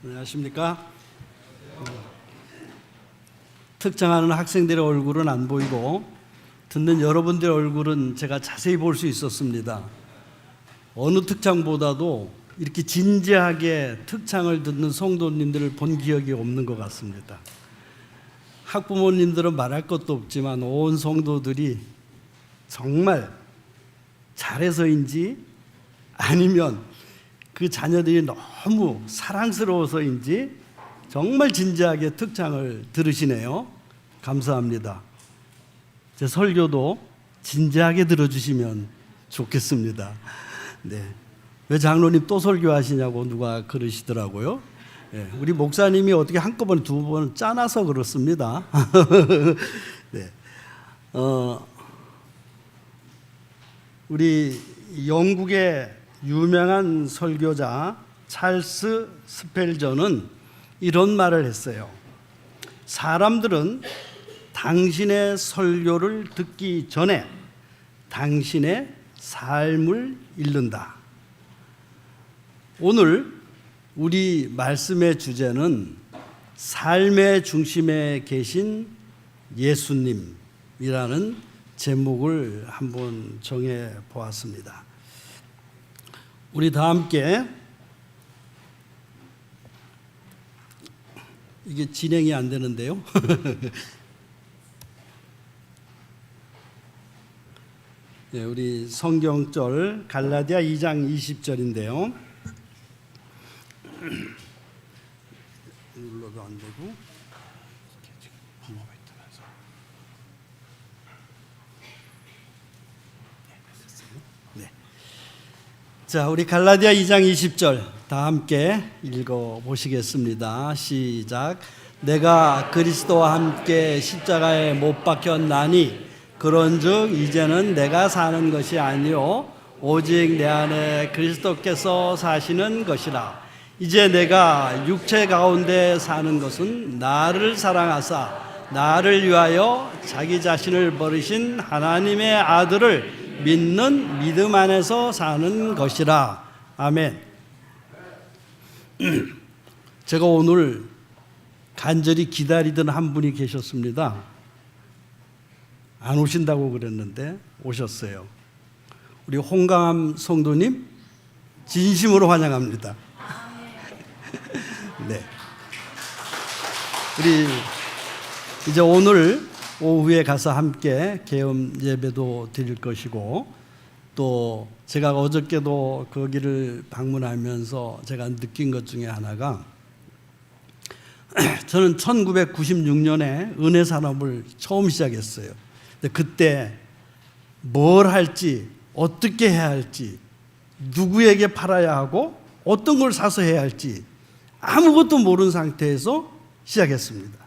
안녕하십니까? 특정하는 학생들의 얼굴은 안 보이고 듣는 여러분들의 얼굴은 제가 자세히 볼 수 있었습니다. 어느 특창보다도 이렇게 진지하게 특창을 듣는 성도님들을 본 기억이 없는 것 같습니다. 학부모님들은 말할 것도 없지만 온 성도들이 정말 잘해서인지 아니면 그 자녀들이 너무 사랑스러워서인지 정말 진지하게 특창을 들으시네요. 감사합니다. 제 설교도 진지하게 들어주시면 좋겠습니다. 네. 왜 장로님 또 설교하시냐고 누가 그러시더라고요. 네. 우리 목사님이 어떻게 한꺼번에 두 번 짜놔서 그렇습니다. 네. 우리 영국의 유명한 설교자 찰스 스펠전은 이런 말을 했어요. 사람들은 당신의 설교를 듣기 전에 당신의 삶을 읽는다. 오늘 우리 말씀의 주제는 삶의 중심에 계신 예수님이라는 제목을 한번 정해 보았습니다. 우리 다 함께, 이게 진행이 안 되는데요. 네, 우리 성경절 갈라디아 2장 20절인데요. 눌러도 안 되고. 네. 자, 우리 갈라디아 2장 20절 다 함께 읽어 보시겠습니다. 시작. 내가 그리스도와 함께 십자가에 못 박혔나니 그런즉 이제는 내가 사는 것이 아니요 오직 내 안에 그리스도께서 사시는 것이라. 이제 내가 육체 가운데 사는 것은 나를 사랑하사 나를 위하여 자기 자신을 버리신 하나님의 아들을 믿는 믿음 안에서 사는 것이라. 아멘. 제가 오늘 간절히 기다리던 한 분이 계셨습니다. 안 오신다고 그랬는데 오셨어요. 우리 홍강암 성도님 진심으로 환영합니다. 네. 우리 이제 오늘 오후에 가서 함께 계엄 예배도 드릴 것이고, 또 제가 어저께도 거기를 방문하면서 제가 느낀 것 중에 하나가, 저는 1996년에 은혜 산업을 처음 시작했어요. 근데 그때 뭘 할지, 어떻게 해야 할지, 누구에게 팔아야 하고 어떤 걸 사서 해야 할지 아무것도 모르는 상태에서 시작했습니다.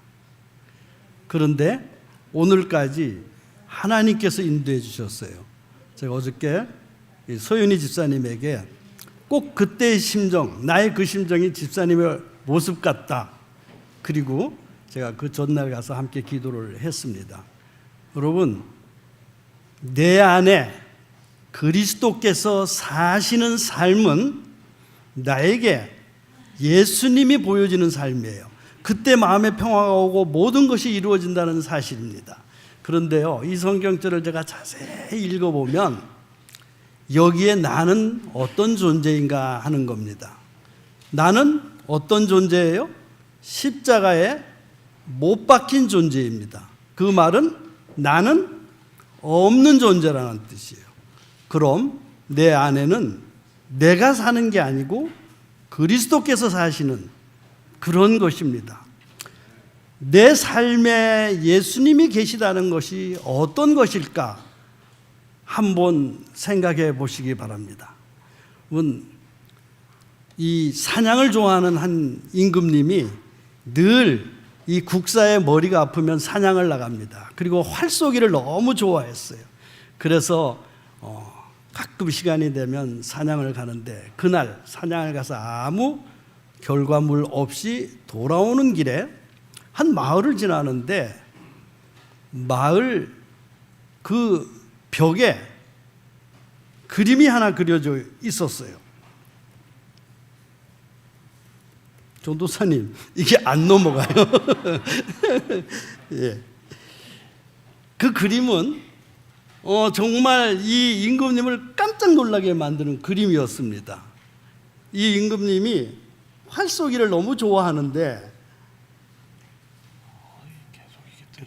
그런데 오늘까지 하나님께서 인도해 주셨어요. 제가 어저께 서윤희 집사님에게 꼭 그때의 심정, 나의 그 심정이 집사님의 모습 같다. 그리고 제가 그 전날 가서 함께 기도를 했습니다. 여러분, 내 안에 그리스도께서 사시는 삶은 나에게 예수님이 보여지는 삶이에요. 그때 마음의 평화가 오고 모든 것이 이루어진다는 사실입니다. 그런데요, 이 성경절을 제가 자세히 읽어보면 여기에 나는 어떤 존재인가 하는 겁니다. 나는 어떤 존재예요? 십자가에 못 박힌 존재입니다. 그 말은 나는 없는 존재라는 뜻이에요. 그럼 내 안에는 내가 사는 게 아니고 그리스도께서 사시는 그런 것입니다. 내 삶에 예수님이 계시다는 것이 어떤 것일까 한번 생각해 보시기 바랍니다. 이 사냥을 좋아하는 한 임금님이 늘 이 국사의 머리가 아프면 사냥을 나갑니다. 그리고 활쏘기를 너무 좋아했어요. 그래서 가끔 시간이 되면 사냥을 가는데, 그날 사냥을 가서 아무 결과물 없이 돌아오는 길에 한 마을을 지나는데, 마을 그 벽에 그림이 하나 그려져 있었어요. 전도사님, 이게 안 넘어가요. 예. 그 그림은 정말 이 임금님을 깜짝 놀라게 만드는 그림이었습니다. 이 임금님이 활쏘기를 너무 좋아하는데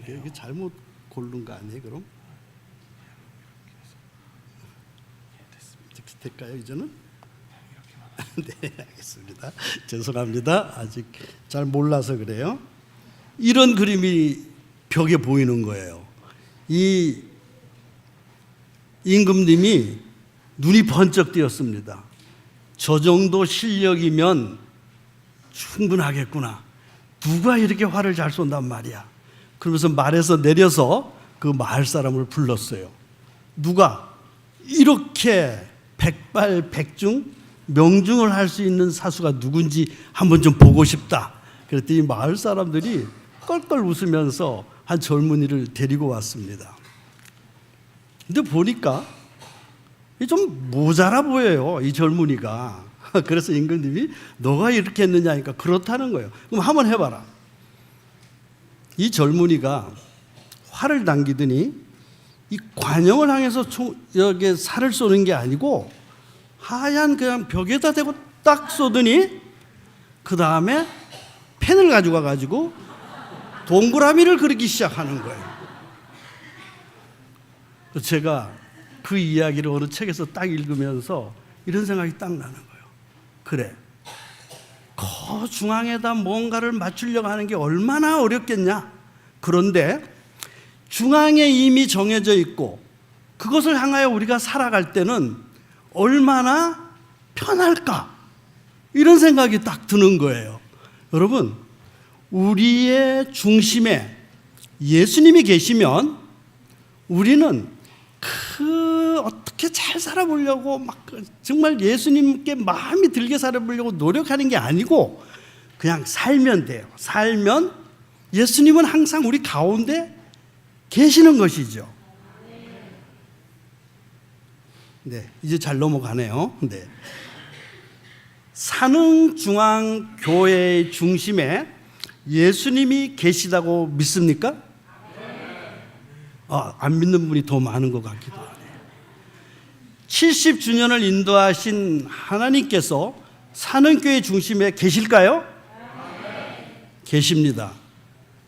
이게 잘못 고른 거 아니에요? 그럼 될까요? 이제는? 네, 알겠습니다. 죄송합니다. 아직 잘 몰라서 그래요. 이런 그림이 벽에 보이는 거예요. 이 임금님이 눈이 번쩍 뜨였습니다. 저 정도 실력이면 충분하겠구나. 누가 이렇게 활을 잘 쏜단 말이야. 그러면서 말에서 내려서 그 마을 사람을 불렀어요. 누가 이렇게 백발백중 명중을 할 수 있는 사수가 누군지 한번 좀 보고 싶다. 그랬더니 마을 사람들이 껄껄 웃으면서 한 젊은이를 데리고 왔습니다. 근데 보니까 좀 모자라 보여요, 이 젊은이가. 그래서 임금님이 너가 이렇게 했느냐 하니까 그렇다는 거예요. 그럼 한번 해봐라. 이 젊은이가 활을 당기더니 이 관영을 향해서 여기 살을 쏘는 게 아니고 하얀 그냥 벽에다 대고 딱 쏘더니 그 다음에 펜을 가지고 가지고 동그라미를 그리기 시작하는 거예요. 제가 그 이야기를 어느 책에서 딱 읽으면서 이런 생각이 딱 나는 거예요. 그래, 그 중앙에다 뭔가를 맞추려고 하는 게 얼마나 어렵겠냐. 그런데 중앙에 이미 정해져 있고 그것을 향하여 우리가 살아갈 때는 얼마나 편할까, 이런 생각이 딱 드는 거예요. 여러분, 우리의 중심에 예수님이 계시면 우리는 어떻게 잘 살아보려고 막 정말 예수님께 마음이 들게 살아보려고 노력하는 게 아니고 그냥 살면 돼요. 살면 예수님은 항상 우리 가운데 계시는 것이죠. 네, 이제 잘 넘어가네요. 네. 산흥중앙교회의 중심에 예수님이 계시다고 믿습니까? 안 믿는 분이 더 많은 것 같기도 하네요. 70주년을 인도하신 하나님께서 산흥교회 중심에 계실까요? 계십니다.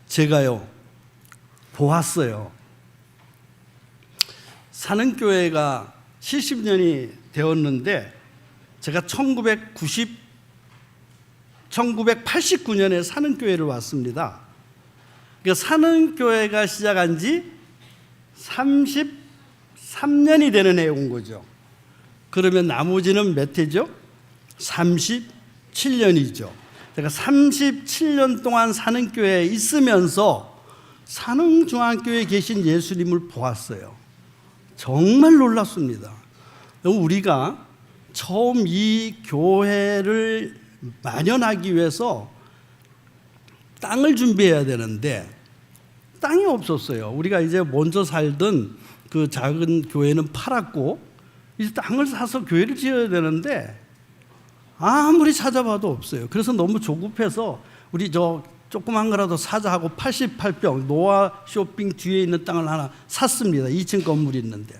제가요, 보았어요. 산흥교회가 70년이 되었는데 제가 1989년에 산흥교회를 왔습니다. 그러니까 산흥교회가 시작한 지 33년이 되는 해에 온 거죠. 그러면 나머지는 몇 해죠? 37년이죠. 제가 37년 동안 산흥교회에 있으면서 산흥중앙교회에 계신 예수님을 보았어요. 정말 놀랐습니다. 우리가 처음 이 교회를 마련하기 위해서 땅을 준비해야 되는데 땅이 없었어요. 우리가 이제 먼저 살던 그 작은 교회는 팔았고 이제 땅을 사서 교회를 지어야 되는데 아무리 찾아봐도 없어요. 그래서 너무 조급해서 우리 조그만 거라도 사자 하고 88평 노아 쇼핑 뒤에 있는 땅을 하나 샀습니다. 2층 건물이 있는데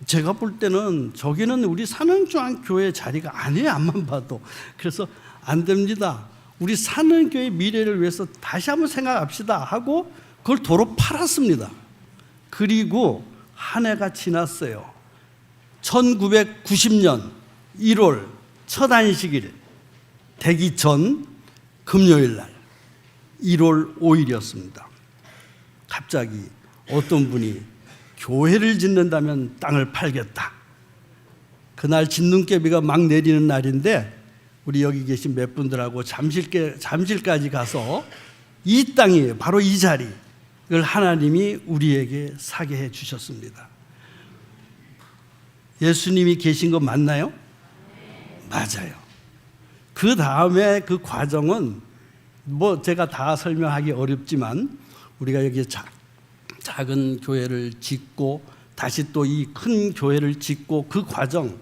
제가 볼 때는 저기는 우리 산흥중앙교회 자리가 아니에요, 앞만 봐도. 그래서 안 됩니다. 우리 산흥교회 미래를 위해서 다시 한번 생각합시다 하고 그걸 도로 팔았습니다. 그리고 한 해가 지났어요. 1990년 1월 첫 안식일 되기 전 금요일 날 1월 5일이었습니다. 갑자기 어떤 분이 교회를 짓는다면 땅을 팔겠다. 그날 진눈깨비가 막 내리는 날인데 우리 여기 계신 몇 분들하고 잠실까지 가서 이 땅이 바로 이 자리를 하나님이 우리에게 사게 해 주셨습니다. 예수님이 계신 거 맞나요? 맞아요. 그 다음에 그 과정은 제가 다 설명하기 어렵지만 우리가 여기 작은 교회를 짓고 다시 또 이 큰 교회를 짓고 그 과정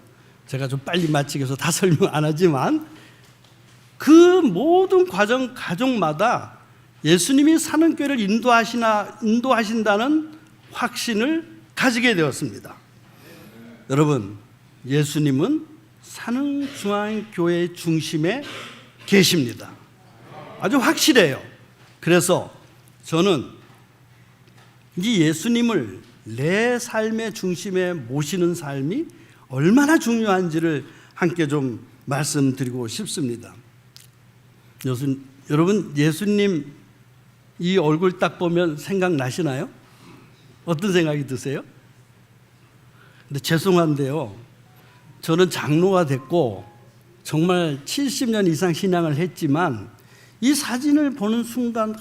제가 좀 빨리 마치기 위해서 다 설명 안 하지만 그 모든 가정마다 예수님이 사는 교회를 인도하신다는 확신을 가지게 되었습니다. 여러분, 예수님은 사는 중앙교회의 중심에 계십니다. 아주 확실해요. 그래서 저는 이 예수님을 내 삶의 중심에 모시는 삶이 얼마나 중요한지를 함께 좀 말씀드리고 싶습니다. 여러분, 예수님 이 얼굴 딱 보면 생각나시나요? 어떤 생각이 드세요? 근데 죄송한데요, 저는 장로가 됐고 정말 70년 이상 신앙을 했지만 이 사진을 보는 순간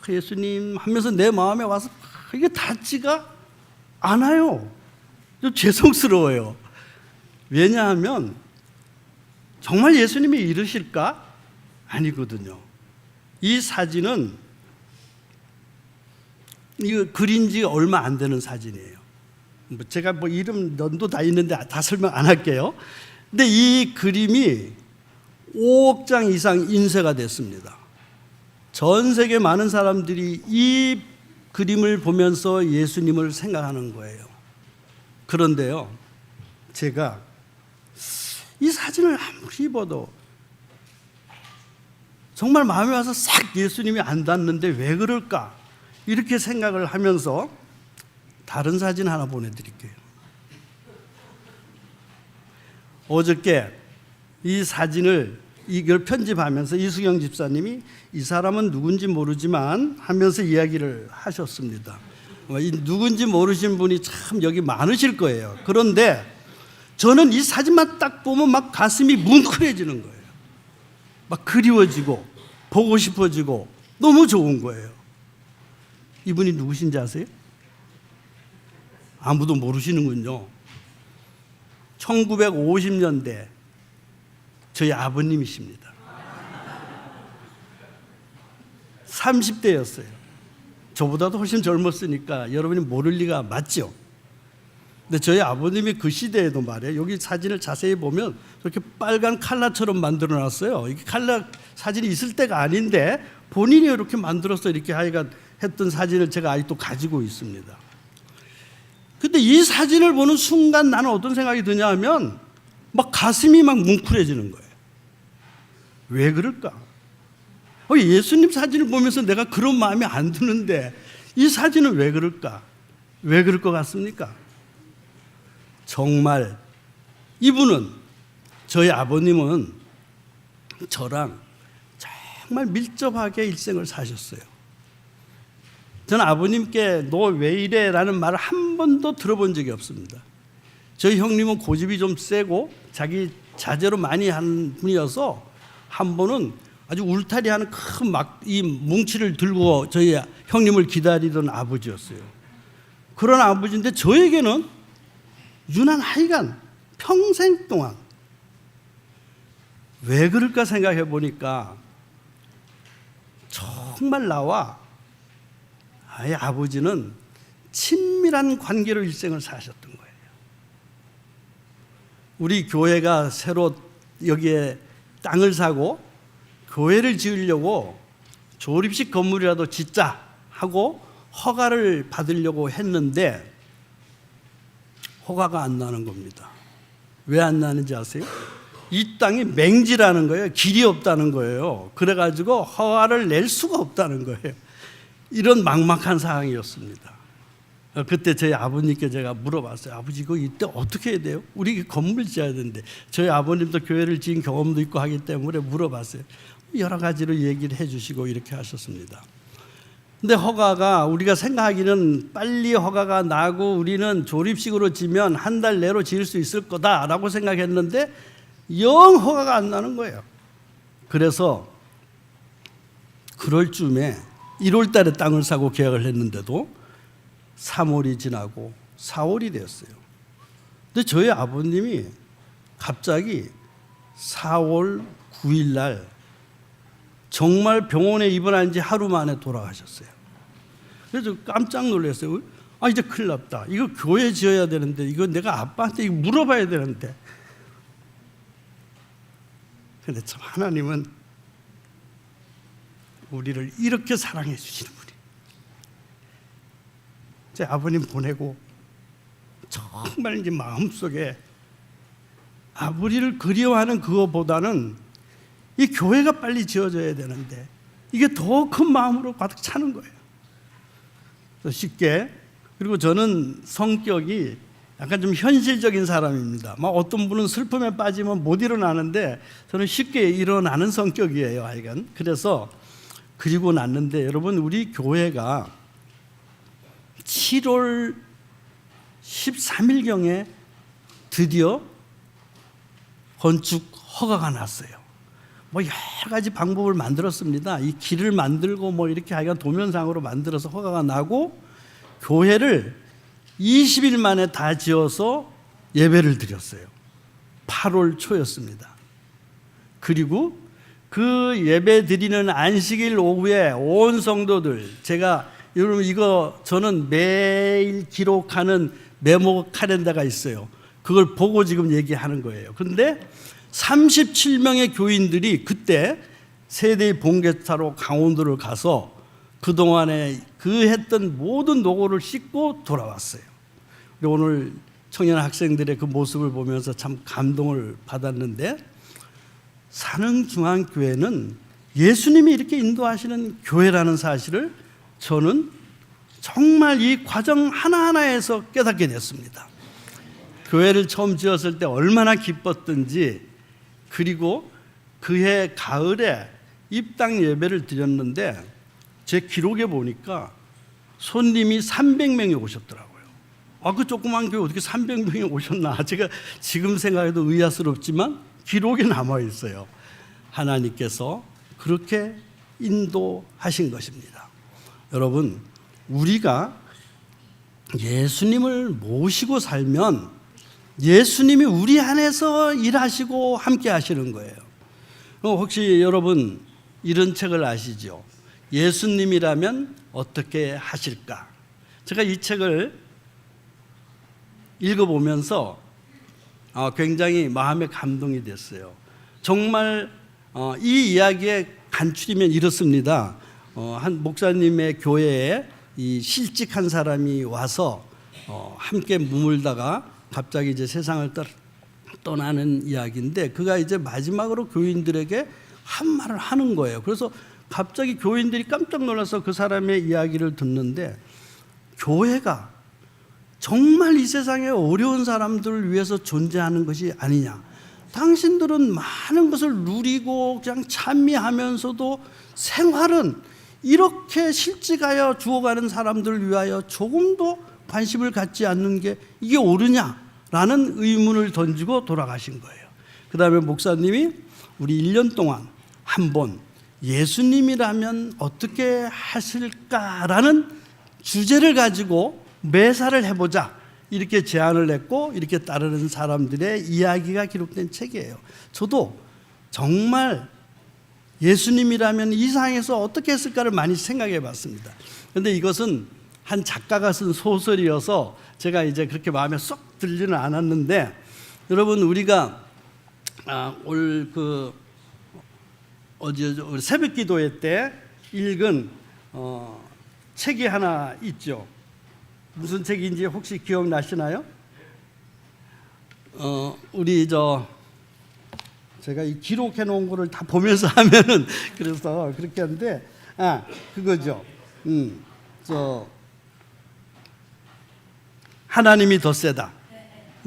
예수님 하면서 내 마음에 와서 이게 닿지가 않아요. 좀 죄송스러워요. 왜냐하면 정말 예수님이 이러실까? 아니거든요. 이 사진은 이거 그린 지 얼마 안 되는 사진이에요. 제가 이름 연도 다 있는데 다 설명 안 할게요. 근데 이 그림이 5억 장 이상 인쇄가 됐습니다. 전 세계 많은 사람들이 이 그림을 보면서 예수님을 생각하는 거예요. 그런데요, 제가 이 사진을 아무리 봐도 정말 마음에 와서 싹 예수님이 안 닿는데 왜 그럴까? 이렇게 생각을 하면서 다른 사진 하나 보내드릴게요. 어저께 이 사진을 이걸 편집하면서 이수경 집사님이 이 사람은 누군지 모르지만 하면서 이야기를 하셨습니다. 이 누군지 모르신 분이 참 여기 많으실 거예요. 그런데 저는 이 사진만 딱 보면 막 가슴이 뭉클해지는 거예요. 막 그리워지고 보고 싶어지고 너무 좋은 거예요. 이분이 누구신지 아세요? 아무도 모르시는군요. 1950년대 저희 아버님이십니다. 30대였어요. 저보다도 훨씬 젊었으니까 여러분이 모를 리가 맞죠. 근데 저희 아버님이 그 시대에도 말이에요, 여기 사진을 자세히 보면 이렇게 빨간 칼라처럼 만들어 놨어요. 이게 칼라 사진이 있을 때가 아닌데 본인이 이렇게 만들어서 이렇게 하여간 했던 사진을 제가 아직도 가지고 있습니다. 근데 이 사진을 보는 순간 나는 어떤 생각이 드냐 하면 막 가슴이 막 뭉클해지는 거예요. 왜 그럴까? 예수님 사진을 보면서 내가 그런 마음이 안 드는데 이 사진은 왜 그럴까? 왜 그럴 것 같습니까? 정말 이분은, 저희 아버님은 저랑 정말 밀접하게 일생을 사셨어요. 저는 아버님께 너 왜 이래? 라는 말을 한 번도 들어본 적이 없습니다. 저희 형님은 고집이 좀 세고 자기 자제로 많이 한 분이어서 한 번은 아주 울타리하는 큰 이 뭉치를 들고 저희 형님을 기다리던 아버지였어요. 그런 아버지인데 저에게는 유난 하여간 평생 동안 왜 그럴까 생각해 보니까 정말 나와 아버지는 친밀한 관계로 일생을 사셨던 거예요. 우리 교회가 새로 여기에 땅을 사고 교회를 지으려고 조립식 건물이라도 짓자 하고 허가를 받으려고 했는데 허가가 안 나는 겁니다. 왜 안 나는지 아세요? 이 땅이 맹지라는 거예요. 길이 없다는 거예요. 그래가지고 허가를 낼 수가 없다는 거예요. 이런 막막한 상황이었습니다. 그때 저희 아버님께 제가 물어봤어요. 아버지 이거 이때 어떻게 해야 돼요? 우리 건물 지어야 되는데. 저희 아버님도 교회를 지은 경험도 있고 하기 때문에 물어봤어요. 여러 가지로 얘기를 해주시고 이렇게 하셨습니다. 근데 허가가 우리가 생각하기는 빨리 허가가 나고 우리는 조립식으로 지면 한 달 내로 지을 수 있을 거다라고 생각했는데 영 허가가 안 나는 거예요. 그래서 그럴 즈음에 1월 달에 땅을 사고 계약을 했는데도 3월이 지나고 4월이 되었어요. 근데 저희 아버님이 갑자기 4월 9일 날 정말 병원에 입원한 지 하루 만에 돌아가셨어요. 그래서 깜짝 놀랐어요. 이제 큰일 났다. 이거 교회 지어야 되는데 이거 내가 아빠한테 이거 물어봐야 되는데. 근데 참 하나님은 우리를 이렇게 사랑해 주시는 분이. 제 아버님 보내고 정말 이제 마음속에 아버지를 그리워하는 그거보다는 이 교회가 빨리 지어져야 되는데 이게 더 큰 마음으로 가득 차는 거예요. 그래서 쉽게, 그리고 저는 성격이 약간 좀 현실적인 사람입니다. 막 어떤 분은 슬픔에 빠지면 못 일어나는데 저는 쉽게 일어나는 성격이에요, 하여간. 그래서 그리고 났는데, 여러분, 우리 교회가 7월 13일경에 드디어 건축 허가가 났어요. 뭐 여러 가지 방법을 만들었습니다. 이 길을 만들고 뭐 이렇게 하여간 도면상으로 만들어서 허가가 나고, 교회를 20일 만에 다 지어서 예배를 드렸어요. 8월 초였습니다. 그리고 그 예배 드리는 안식일 오후에 온 성도들, 제가 여러분 이거 저는 매일 기록하는 메모 카렌더가 있어요. 그걸 보고 지금 얘기하는 거예요. 그런데 37명의 교인들이 그때 세대의 봉개차로 강원도를 가서 그동안에 그 했던 모든 노고를 씻고 돌아왔어요. 오늘 청년 학생들의 그 모습을 보면서 참 감동을 받았는데, 산흥중앙교회는 예수님이 이렇게 인도하시는 교회라는 사실을 저는 정말 이 과정 하나하나에서 깨닫게 됐습니다. 교회를 처음 지었을 때 얼마나 기뻤던지, 그리고 그해 가을에 입당 예배를 드렸는데 제 기록에 보니까 손님이 300명이 오셨더라고요. 그 조그만 교회 어떻게 300명이 오셨나? 제가 지금 생각해도 의아스럽지만 기록에 남아 있어요. 하나님께서 그렇게 인도하신 것입니다. 여러분, 우리가 예수님을 모시고 살면 예수님이 우리 안에서 일하시고 함께 하시는 거예요. 혹시 여러분 이런 책을 아시죠? 예수님이라면 어떻게 하실까? 제가 이 책을 읽어보면서 굉장히 마음에 감동이 됐어요. 정말 이 이야기의 간추리면 이렇습니다. 한 목사님의 교회에 이 실직한 사람이 와서 함께 머물다가 갑자기 이제 세상을 떠나는 이야기인데, 그가 이제 마지막으로 교인들에게 한 말을 하는 거예요. 그래서 갑자기 교인들이 깜짝 놀라서 그 사람의 이야기를 듣는데, 교회가 정말 이 세상에 어려운 사람들을 위해서 존재하는 것이 아니냐. 당신들은 많은 것을 누리고 그냥 찬미하면서도 생활은 이렇게 실직하여 죽어가는 사람들을 위하여 조금도 관심을 갖지 않는 게 이게 옳으냐라는 의문을 던지고 돌아가신 거예요. 그 다음에 목사님이 우리 1년 동안 한번 예수님이라면 어떻게 하실까라는 주제를 가지고 매사를 해보자, 이렇게 제안을 했고, 이렇게 따르는 사람들의 이야기가 기록된 책이에요. 저도 정말 예수님이라면 이 세상에서 어떻게 했을까를 많이 생각해 봤습니다. 그런데 이것은 한 작가가 쓴 소설이어서 제가 이제 그렇게 마음에 쏙 들지는 않았는데, 여러분, 우리가 어제 새벽 기도회 때 읽은 책이 하나 있죠. 무슨 책인지 혹시 기억나시나요? 우리 제가 이 기록해 놓은 거를 다 보면서 하면은 그래서 그렇게 하는데, 그거죠. 하나님이 더 세다.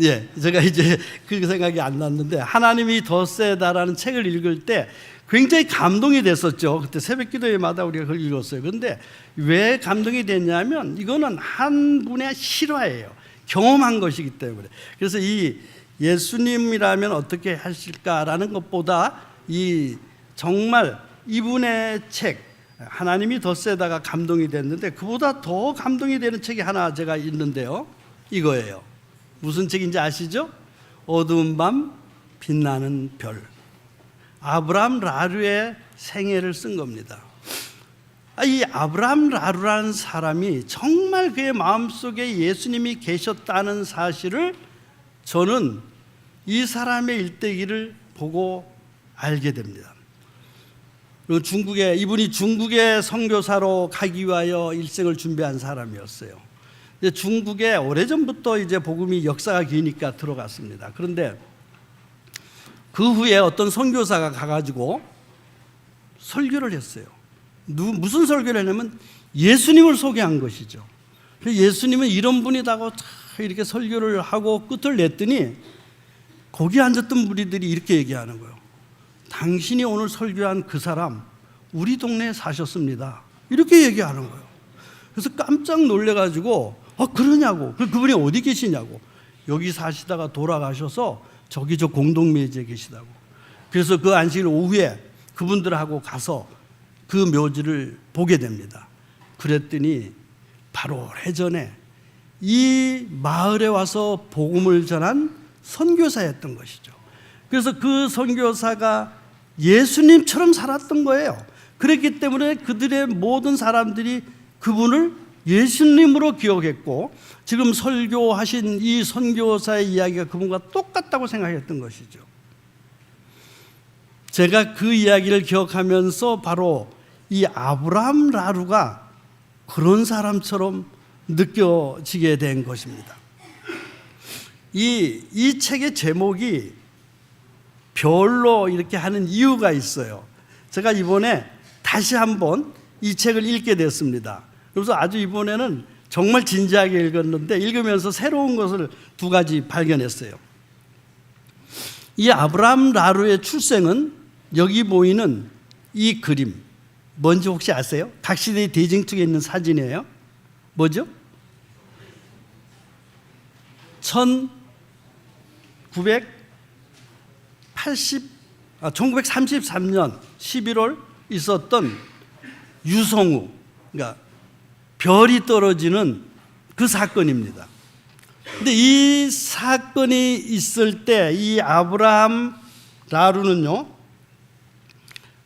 예, 제가 이제 그 생각이 안 났는데, 하나님이 더 세다라는 책을 읽을 때 굉장히 감동이 됐었죠. 그때 새벽 기도회마다 우리가 그걸 읽었어요. 그런데 왜 감동이 됐냐면, 이거는 한 분의 실화예요. 경험한 것이기 때문에. 그래서 이 예수님이라면 어떻게 하실까라는 것보다 정말 이분의 책, 하나님이 더 세다가 감동이 됐는데, 그보다 더 감동이 되는 책이 하나 제가 있는데요. 이거예요. 무슨 책인지 아시죠? 어두운 밤 빛나는 별. 아브라함 라루의 생애를 쓴 겁니다. 이 아브라함 라루라는 사람이 정말 그의 마음속에 예수님이 계셨다는 사실을 저는 이 사람의 일대기를 보고 알게 됩니다. 그리고 이분이 중국에 선교사로 가기 위하여 일생을 준비한 사람이었어요. 근데 중국에 오래전부터 이제 복음이 역사가 기니까 들어갔습니다. 그런데 그 후에 어떤 선교사가 가가지고 설교를 했어요. 무슨 설교를 했냐면 예수님을 소개한 것이죠. 예수님은 이런 분이다고 이렇게 설교를 하고 끝을 냈더니 거기 앉았던 무리들이 이렇게 얘기하는 거예요. 당신이 오늘 설교한 그 사람 우리 동네에 사셨습니다. 이렇게 얘기하는 거예요. 그래서 깜짝 놀래가지고 그러냐고. 그분이 어디 계시냐고. 여기 사시다가 돌아가셔서 저기 저 공동묘지에 계시다고. 그래서 그 안식일 오후에 그분들하고 가서 그 묘지를 보게 됩니다. 그랬더니 바로 오래전에 이 마을에 와서 복음을 전한 선교사였던 것이죠. 그래서 그 선교사가 예수님처럼 살았던 거예요. 그랬기 때문에 그들의 모든 사람들이 그분을 예수님으로 기억했고 지금 설교하신 이 선교사의 이야기가 그분과 똑같다고 생각했던 것이죠. 제가 그 이야기를 기억하면서 바로 이 아브라함 라루가 그런 사람처럼 느껴지게 된 것입니다. 이 책의 제목이 별로 이렇게 하는 이유가 있어요. 제가 이번에 다시 한번 이 책을 읽게 됐습니다. 그래서 아주 이번에는 정말 진지하게 읽었는데 읽으면서 새로운 것을 두 가지 발견했어요. 이 아브라함 라루의 출생은 여기 보이는 이 그림 뭔지 혹시 아세요? 각시대 대증축에 있는 사진이에요. 뭐죠? 1933년 11월 있었던 유성우, 그러니까 별이 떨어지는 그 사건입니다. 근데 이 사건이 있을 때 이 아브라함 라루는요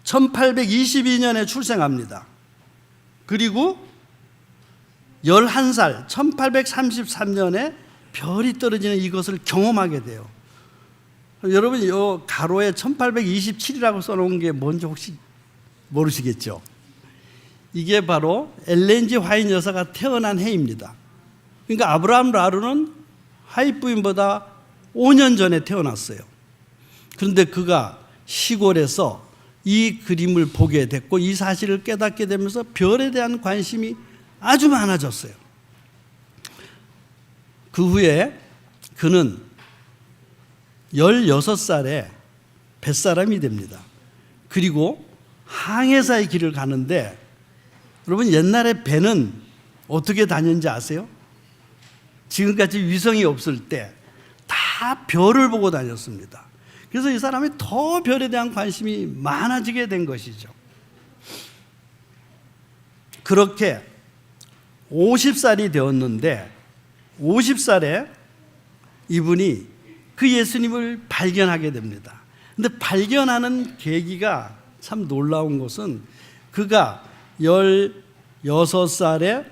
1822년에 출생합니다. 그리고 11살 1833년에 별이 떨어지는 이것을 경험하게 돼요. 여러분 이 가로에 1827이라고 써놓은 게 뭔지 혹시 모르시겠죠? 이게 바로 엘렌 G 화이트 여사가 태어난 해입니다. 그러니까 아브라함 라루는 화이트 부인보다 5년 전에 태어났어요. 그런데 그가 시골에서 이 그림을 보게 됐고 이 사실을 깨닫게 되면서 별에 대한 관심이 아주 많아졌어요. 그 후에 그는 16살에 뱃사람이 됩니다. 그리고 항해사의 길을 가는데 여러분 옛날에 배는 어떻게 다녔는지 아세요? 지금까지 위성이 없을 때 다 별을 보고 다녔습니다. 그래서 이 사람이 더 별에 대한 관심이 많아지게 된 것이죠. 그렇게 50살이 되었는데 50살에 이분이 그 예수님을 발견하게 됩니다. 근데 발견하는 계기가 참 놀라운 것은 그가 16살에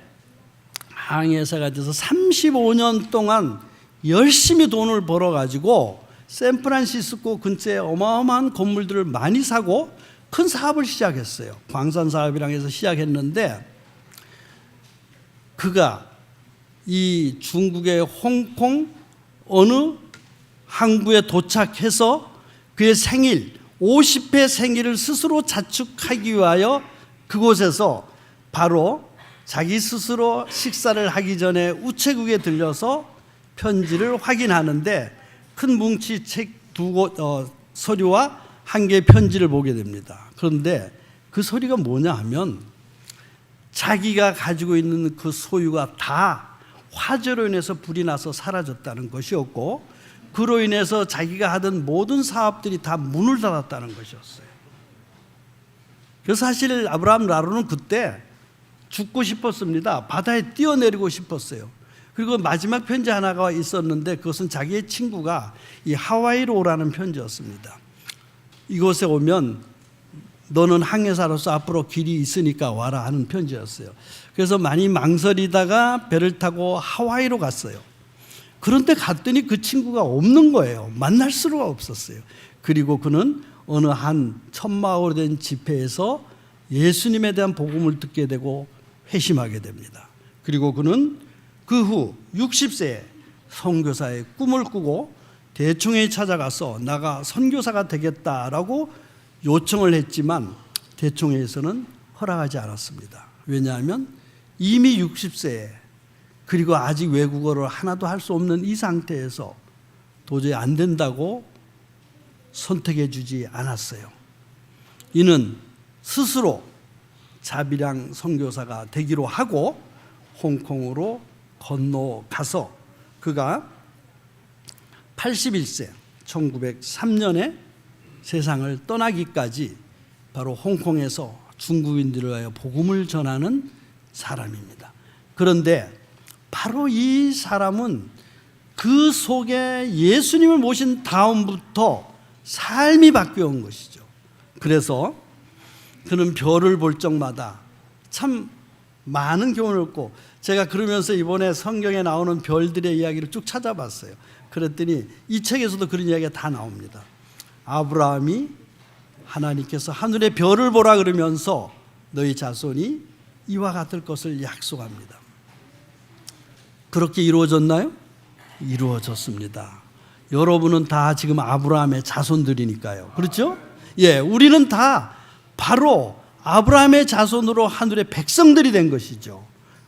항해사가 돼서 35년 동안 열심히 돈을 벌어가지고 샌프란시스코 근처에 어마어마한 건물들을 많이 사고 큰 사업을 시작했어요. 광산 사업이랑 해서 시작했는데 그가 이 중국의 홍콩 어느 항구에 도착해서 그의 생일 50회 생일을 스스로 자축하기 위하여 그곳에서 바로 자기 스스로 식사를 하기 전에 우체국에 들려서 편지를 확인하는데 큰 뭉치 책 서류와 한 개의 편지를 보게 됩니다. 그런데 그 서류가 뭐냐 하면 자기가 가지고 있는 그 소유가 다 화재로 인해서 불이 나서 사라졌다는 것이었고 그로 인해서 자기가 하던 모든 사업들이 다 문을 닫았다는 것이었어요. 그래서 사실 아브라함 라루는 그때 죽고 싶었습니다. 바다에 뛰어내리고 싶었어요. 그리고 마지막 편지 하나가 있었는데 그것은 자기의 친구가 이 하와이로 오라는 편지였습니다. 이곳에 오면 너는 항해사로서 앞으로 길이 있으니까 와라 하는 편지였어요. 그래서 많이 망설이다가 배를 타고 하와이로 갔어요. 그런데 갔더니 그 친구가 없는 거예요. 만날 수가 없었어요. 그리고 그는 어느 한 천마을로 된 집회에서 예수님에 대한 복음을 듣게 되고 회심하게 됩니다. 그리고 그는 그 후 60세에 선교사의 꿈을 꾸고 대총회에 찾아가서 나가 선교사가 되겠다라고 요청을 했지만 대총회에서는 허락하지 않았습니다. 왜냐하면 이미 60세에 그리고 아직 외국어를 하나도 할 수 없는 이 상태에서 도저히 안 된다고 선택해 주지 않았어요. 이는 스스로 자비랑 선교사가 되기로 하고 홍콩으로 건너가서 그가 81세 1903년에 세상을 떠나기까지 바로 홍콩에서 중국인들을 위하여 복음을 전하는 사람입니다. 그런데 바로 이 사람은 그 속에 예수님을 모신 다음부터 삶이 바뀌어온 것이죠. 그래서 그는 별을 볼 적마다 참 많은 교훈을 얻고, 제가 그러면서 이번에 성경에 나오는 별들의 이야기를 쭉 찾아봤어요. 그랬더니 이 책에서도 그런 이야기가 다 나옵니다. 아브라함이 하나님께서 하늘의 별을 보라 그러면서 너희 자손이 이와 같을 것을 약속합니다. 그렇게 이루어졌나요? 이루어졌습니다. 여러분은 다 지금 아브라함의 자손들이니까요. 그렇죠? 예, 우리는 다 바로 아브라함의 자손으로 하늘의 백성들이 된 것이죠.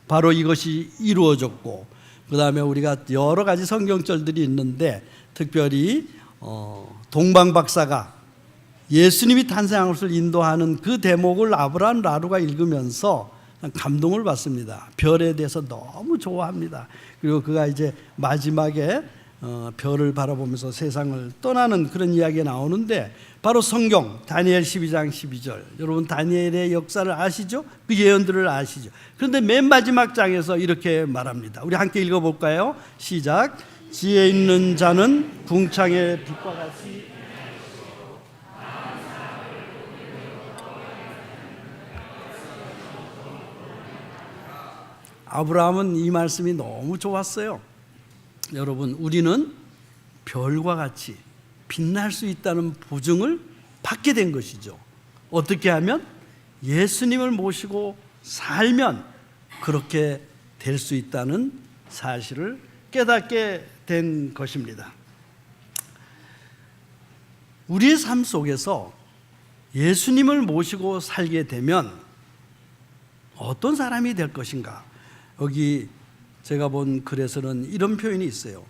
바로 이것이 이루어졌고, 그 다음에 우리가 여러 가지 성경절들이 있는데 특별히 동방 박사가 예수님이 탄생한 것을 인도하는 그 대목을 아브라함 라루가 읽으면서 감동을 받습니다. 별에 대해서 너무 좋아합니다. 그리고 그가 이제 마지막에 별을 바라보면서 세상을 떠나는 그런 이야기가 나오는데, 바로 성경 다니엘 12장 12절, 여러분 다니엘의 역사를 아시죠? 그 예언들을 아시죠? 그런데 맨 마지막 장에서 이렇게 말합니다. 우리 함께 읽어볼까요? 시작. 지혜 있는 자는 궁창의 빛과 같이 아브라함은 이 말씀이 너무 좋았어요. 여러분, 우리는 별과 같이 빛날 수 있다는 보증을 받게 된 것이죠. 어떻게 하면? 예수님을 모시고 살면 그렇게 될 수 있다는 사실을 깨닫게 된 것입니다. 우리의 삶 속에서 예수님을 모시고 살게 되면 어떤 사람이 될 것인가? 여기 제가 본 글에서는 이런 표현이 있어요.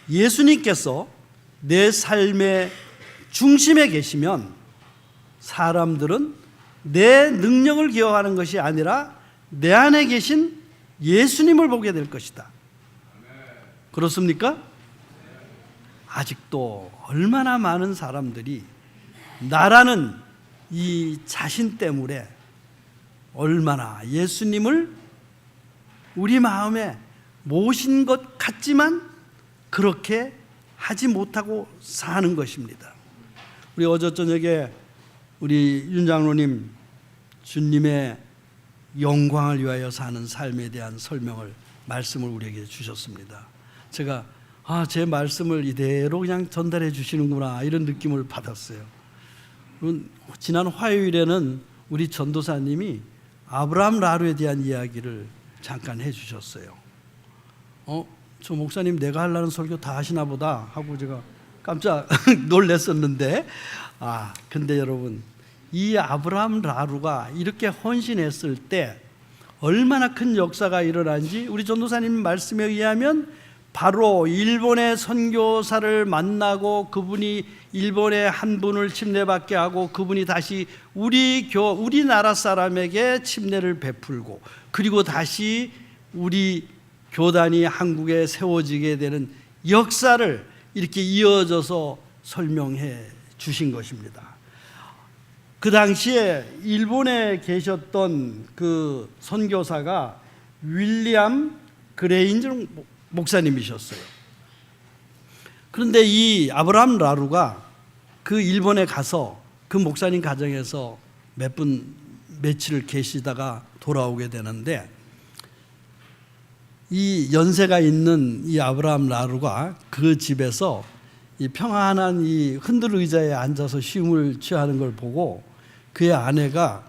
예수님께서 내 삶의 중심에 계시면 사람들은 내 능력을 기억하는 것이 아니라 내 안에 계신 예수님을 보게 될 것이다. 그렇습니까? 아직도 얼마나 많은 사람들이 나라는 이 자신 때문에 얼마나 예수님을 우리 마음에 모신 것 같지만 그렇게 하지 못하고 사는 것입니다. 우리 어제 저녁에 우리 윤 장로님 주님의 영광을 위하여 사는 삶에 대한 말씀을 우리에게 주셨습니다. 제가 제 말씀을 이대로 그냥 전달해 주시는구나 이런 느낌을 받았어요. 지난 화요일에는 우리 전도사님이 아브라함 라루에 대한 이야기를 잠깐 해 주셨어요. 저 목사님 내가 하려는 설교 다 하시나 보다 하고 제가 깜짝 놀랐었는데, 근데 여러분, 이 아브라함 라루가 이렇게 헌신했을 때 얼마나 큰 역사가 일어난지 우리 전도사님 말씀에 의하면 바로 일본의 선교사를 만나고 그분이 일본의 한 분을 침례받게 하고 그분이 다시 우리나라 사람에게 침례를 베풀고 그리고 다시 우리 교단이 한국에 세워지게 되는 역사를 이렇게 이어져서 설명해 주신 것입니다. 그 당시에 일본에 계셨던 그 선교사가 윌리엄 그레인저 목사님이셨어요. 그런데 이 아브라함 라루가 그 일본에 가서 그 목사님 가정에서 며칠을 계시다가 돌아오게 되는데, 이 연세가 있는 이 아브라함 라루가 그 집에서 이 평안한 이 흔들 의자에 앉아서 쉼을 취하는 걸 보고 그의 아내가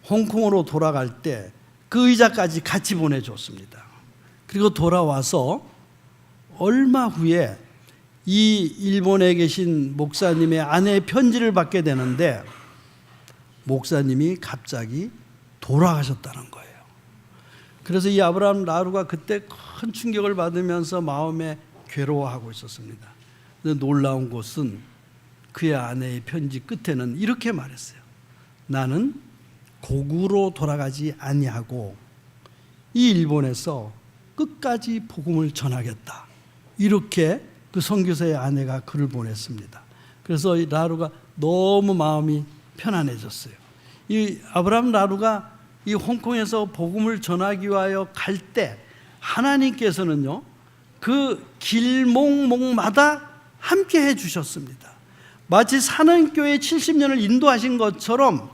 홍콩으로 돌아갈 때 그 의자까지 같이 보내줬습니다. 그리고 돌아와서 얼마 후에 이 일본에 계신 목사님의 아내의 편지를 받게 되는데 목사님이 갑자기 돌아가셨다는 거예요. 그래서 이 아브라함 라루가 그때 큰 충격을 받으면서 마음에 괴로워하고 있었습니다. 근데 놀라운 것은 그의 아내의 편지 끝에는 이렇게 말했어요. 나는 고국으로 돌아가지 아니하고 이 일본에서 끝까지 복음을 전하겠다. 이렇게 그 선교사의 아내가 글을 보냈습니다. 그래서 이 라루가 너무 마음이 편안해졌어요. 이 아브라함 라루가 이 홍콩에서 복음을 전하기 위하여 갈 때 하나님께서는요 그 길목마다 함께 해주셨습니다. 마치 사는교회 70년을 인도하신 것처럼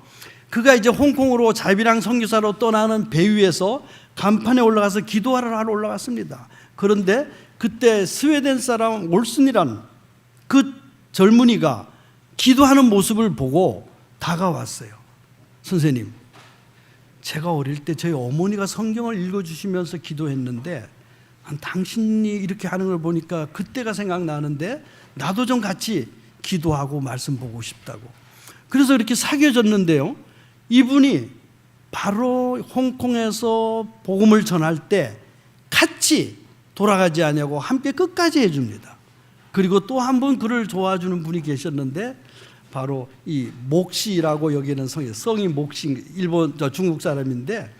그가 이제 홍콩으로 자비랑 선교사로 떠나는 배 위에서 간판에 올라가서 기도하러 올라갔습니다. 그런데 그때 스웨덴 사람 올슨이란 그 젊은이가 기도하는 모습을 보고 다가왔어요. 선생님, 제가 어릴 때 저희 어머니가 성경을 읽어주시면서 기도했는데 당신이 이렇게 하는 걸 보니까 그때가 생각나는데 나도 좀 같이 기도하고 말씀 보고 싶다고. 그래서 이렇게 사귀어졌는데요. 이분이 바로 홍콩에서 복음을 전할 때 같이 돌아가지 않냐고 함께 끝까지 해줍니다. 그리고 또 한 분 그를 도와주는 분이 계셨는데 바로 이 목시라고 여기는 성이 목시, 중국 사람인데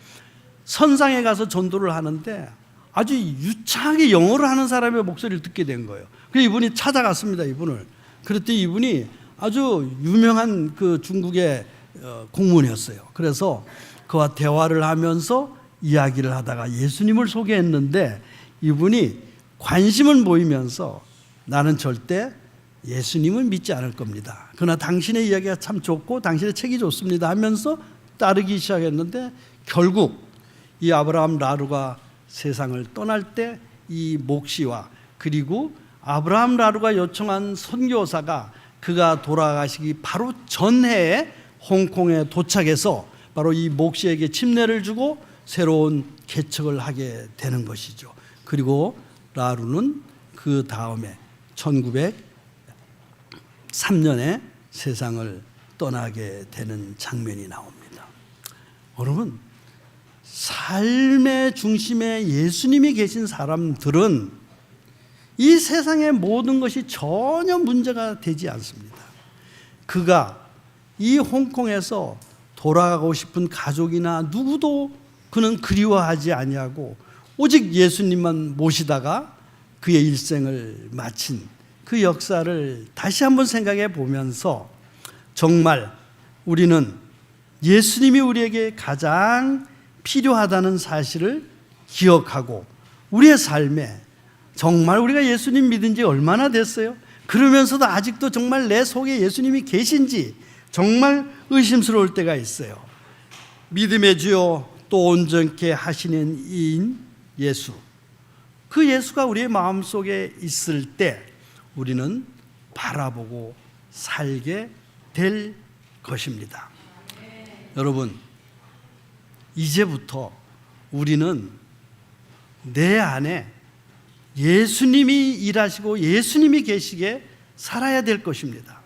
선상에 가서 전도를 하는데 아주 유창하게 영어를 하는 사람의 목소리를 듣게 된 거예요. 그래서 이분이 찾아갔습니다. 이분을. 그랬더니 이분이 아주 유명한 그 중국의 공무원이었어요. 그래서 그와 대화를 하면서 이야기를 하다가 예수님을 소개했는데 이분이 관심을 보이면서 나는 절대 예수님을 믿지 않을 겁니다. 그러나 당신의 이야기가 참 좋고 당신의 책이 좋습니다 하면서 따르기 시작했는데 결국 이 아브라함 라루가 세상을 떠날 때 이 목시와 그리고 아브라함 라루가 요청한 선교사가 그가 돌아가시기 바로 전해에 홍콩에 도착해서 바로 이 목시에게 침례를 주고 새로운 개척을 하게 되는 것이죠. 그리고 라루는 그 다음에 1903년에 세상을 떠나게 되는 장면이 나옵니다. 여러분, 삶의 중심에 예수님이 계신 사람들은 이 세상의 모든 것이 전혀 문제가 되지 않습니다. 그가 이 홍콩에서 돌아가고 싶은 가족이나 누구도 그는 그리워하지 아니하고 오직 예수님만 모시다가 그의 일생을 마친 그 역사를 다시 한번 생각해 보면서 정말 우리는 예수님이 우리에게 가장 필요하다는 사실을 기억하고 우리의 삶에 정말 우리가 예수님 믿은 지 얼마나 됐어요? 그러면서도 아직도 정말 내 속에 예수님이 계신지 정말 의심스러울 때가 있어요. 믿음의 주요 또 온전케 하시는 이인 예수, 그 예수가 우리의 마음속에 있을 때 우리는 바라보고 살게 될 것입니다. 여러분, 이제부터 우리는 내 안에 예수님이 일하시고 예수님이 계시게 살아야 될 것입니다.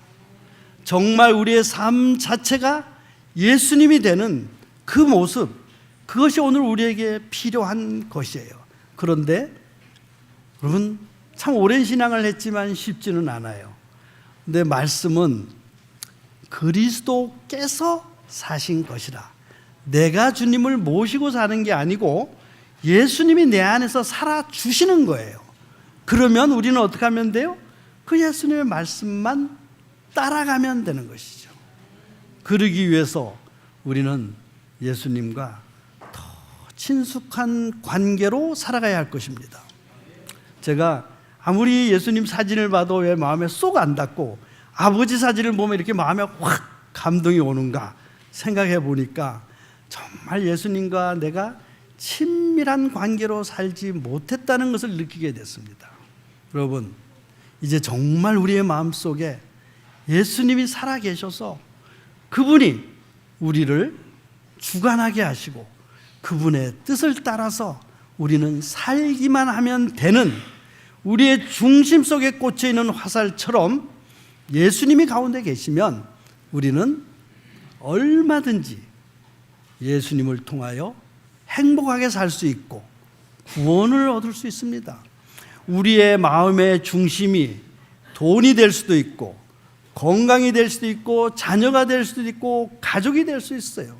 정말 우리의 삶 자체가 예수님이 되는 그 모습, 그것이 오늘 우리에게 필요한 것이에요. 그런데 여러분, 참 오랜 신앙을 했지만 쉽지는 않아요. 근데 말씀은 그리스도께서 사신 것이라. 내가 주님을 모시고 사는 게 아니고 예수님이 내 안에서 살아주시는 거예요. 그러면 우리는 어떻게 하면 돼요? 그 예수님의 말씀만 따라가면 되는 것이죠. 그러기 위해서 우리는 예수님과 더 친숙한 관계로 살아가야 할 것입니다. 제가 아무리 예수님 사진을 봐도 왜 마음에 쏙 안 닿고 아버지 사진을 보면 이렇게 마음에 확 감동이 오는가 생각해 보니까 정말 예수님과 내가 친밀한 관계로 살지 못했다는 것을 느끼게 됐습니다. 여러분, 이제 정말 우리의 마음속에 예수님이 살아계셔서 그분이 우리를 주관하게 하시고 그분의 뜻을 따라서 우리는 살기만 하면 되는, 우리의 중심 속에 꽂혀 있는 화살처럼 예수님이 가운데 계시면 우리는 얼마든지 예수님을 통하여 행복하게 살 수 있고 구원을 얻을 수 있습니다. 우리의 마음의 중심이 돈이 될 수도 있고 건강이 될 수도 있고 자녀가 될 수도 있고 가족이 될 수 있어요.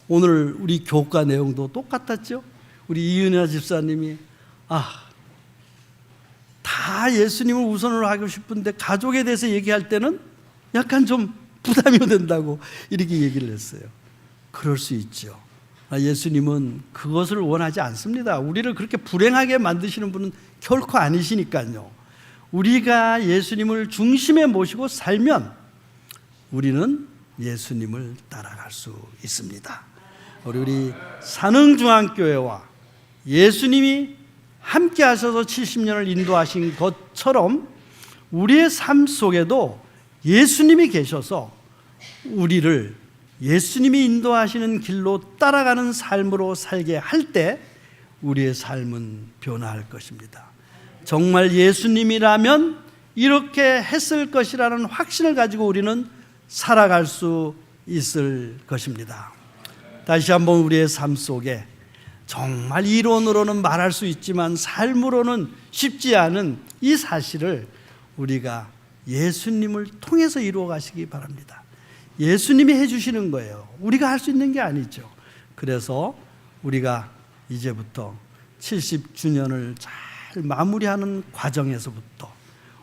오늘 우리 교과 내용도 똑같았죠. 우리 이은혜 집사님이 다 예수님을 우선으로 하고 싶은데 가족에 대해서 얘기할 때는 약간 좀 부담이 된다고 이렇게 얘기를 했어요. 그럴 수 있죠. 예수님은 그것을 원하지 않습니다. 우리를 그렇게 불행하게 만드시는 분은 결코 아니시니까요. 우리가 예수님을 중심에 모시고 살면 우리는 예수님을 따라갈 수 있습니다. 우리 산흥중앙교회와 예수님이 함께 하셔서 70년을 인도하신 것처럼 우리의 삶 속에도 예수님이 계셔서 우리를 예수님이 인도하시는 길로 따라가는 삶으로 살게 할 때 우리의 삶은 변화할 것입니다. 정말 예수님이라면 이렇게 했을 것이라는 확신을 가지고 우리는 살아갈 수 있을 것입니다. 다시 한번 우리의 삶 속에 정말 이론으로는 말할 수 있지만 삶으로는 쉽지 않은 이 사실을 우리가 예수님을 통해서 이루어 가시기 바랍니다. 예수님이 해주시는 거예요. 우리가 할 수 있는 게 아니죠. 그래서 우리가 이제부터 70주년을 잘 마무리하는 과정에서부터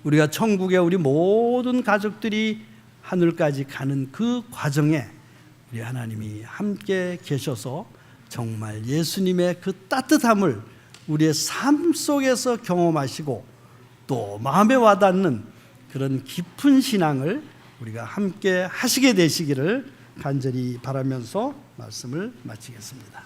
우리가 천국에 우리 모든 가족들이 하늘까지 가는 그 과정에 우리 하나님이 함께 계셔서 정말 예수님의 그 따뜻함을 우리의 삶 속에서 경험하시고 또 마음에 와닿는 그런 깊은 신앙을 우리가 함께 하시게 되시기를 간절히 바라면서 말씀을 마치겠습니다.